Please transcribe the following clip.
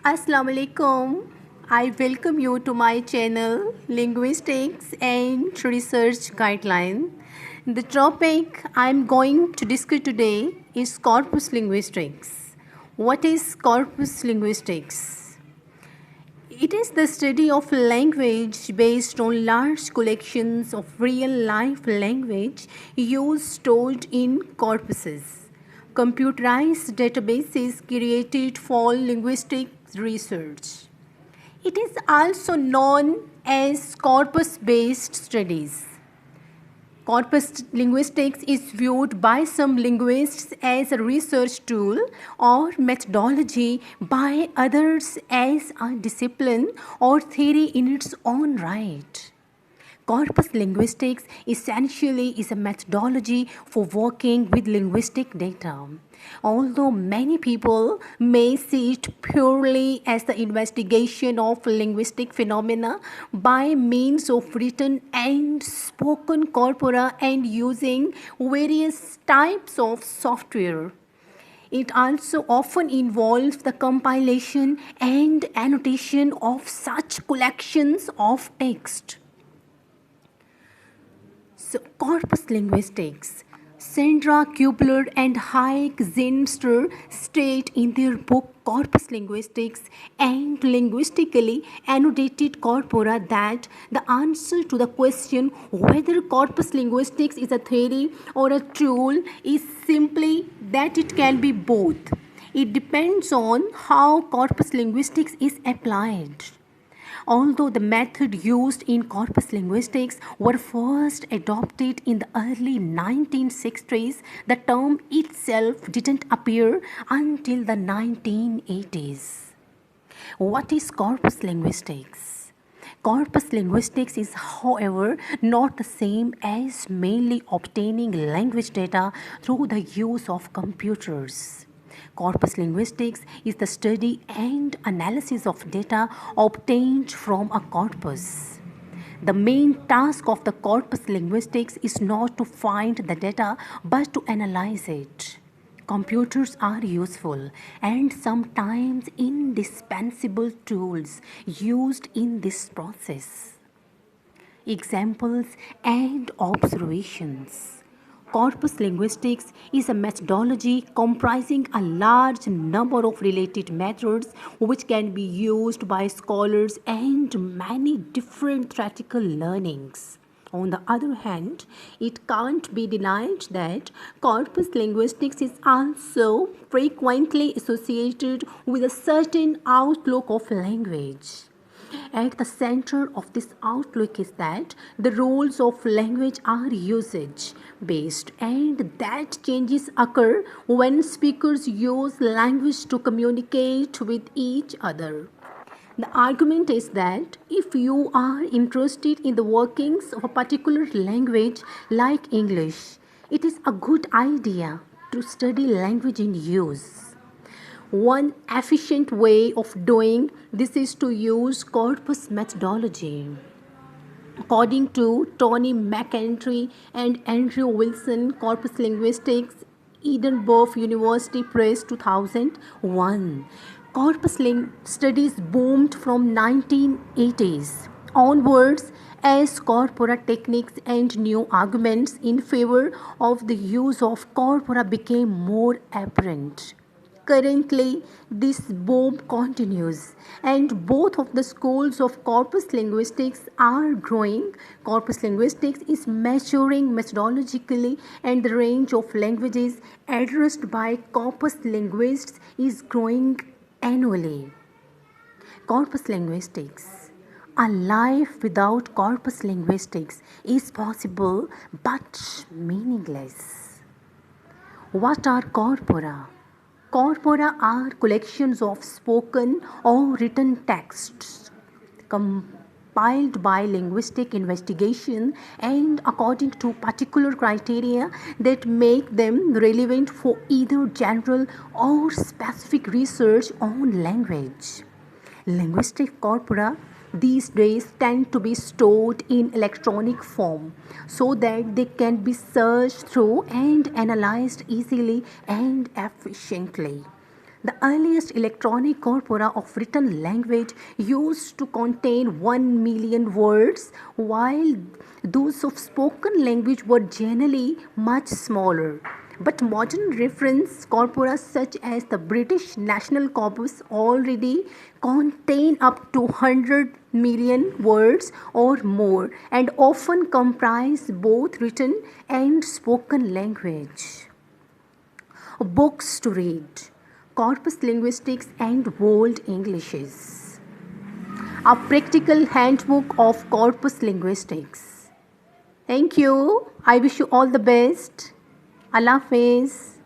Assalamu alaikum. I welcome you to my channel Linguistics and Research Guideline. The topic I'm going to discuss today is corpus linguistics. What is corpus linguistics? It is the study of language based on large collections of real life language used stored in corpuses, computerized databases created for linguistic research. It is also known as corpus-based studies. Corpus linguistics is viewed by some linguists as a research tool or methodology, by others as a discipline or theory in its own right. Corpus linguistics essentially is a methodology for working with linguistic data. Although many people may see it purely as the investigation of linguistic phenomena by means of written and spoken corpora and using various types of software, it also often involves the compilation and annotation of such collections of text. So, corpus linguistics. Sandra Kubler and Heike Zinster state in their book Corpus Linguistics and Linguistically Annotated Corpora that the answer to the question whether corpus linguistics is a theory or a tool is simply that it can be both. It depends on how corpus linguistics is applied. Although the method used in corpus linguistics were first adopted in the early 1960s, the term itself didn't appear until the 1980s. What is corpus linguistics? Corpus linguistics is, however, not the same as mainly obtaining language data through the use of computers. Corpus linguistics is the study and analysis of data obtained from a corpus. The main task of the corpus linguistics is not to find the data but to analyze it. Computers are useful and sometimes indispensable tools used in this process. Examples and observations. Corpus linguistics is a methodology comprising a large number of related methods which can be used by scholars and many different theoretical learnings. On the other hand, it can't be denied that corpus linguistics is also frequently associated with a certain outlook of language. At the center of this outlook is that the rules of language are usage based and that changes occur when speakers use language to communicate with each other. The argument is that if you are interested in the workings of a particular language like English, it is a good idea to study language in use. One efficient way of doing this is to use corpus methodology. According to Tony McEntee and Andrew Wilson, Corpus Linguistics, Edinburgh University Press 2001. Corpus studies boomed from 1980s onwards as corpora techniques and new arguments in favor of the use of corpora became more apparent. Currently, this boom continues, and both of the schools of corpus linguistics are growing. Corpus linguistics is maturing methodologically, and the range of languages addressed by corpus linguists is growing annually. Corpus linguistics. A life without corpus linguistics is possible but meaningless. What are corpora? Corpora are collections of spoken or written texts compiled by linguistic investigation and according to particular criteria that make them relevant for either general or specific research on language. Linguistic corpora these days tend to be stored in electronic form so that they can be searched through and analyzed easily and efficiently. The earliest electronic corpora of written language used to contain 1 million words, while those of spoken language were generally much smaller. But modern reference corpora such as the British National Corpus already contain up to 100 million words or more and often comprise both written and spoken language. Books to read: Corpus Linguistics and World Englishes. A practical handbook of corpus linguistics. Thank you. I wish you all the best. Allah Hafiz.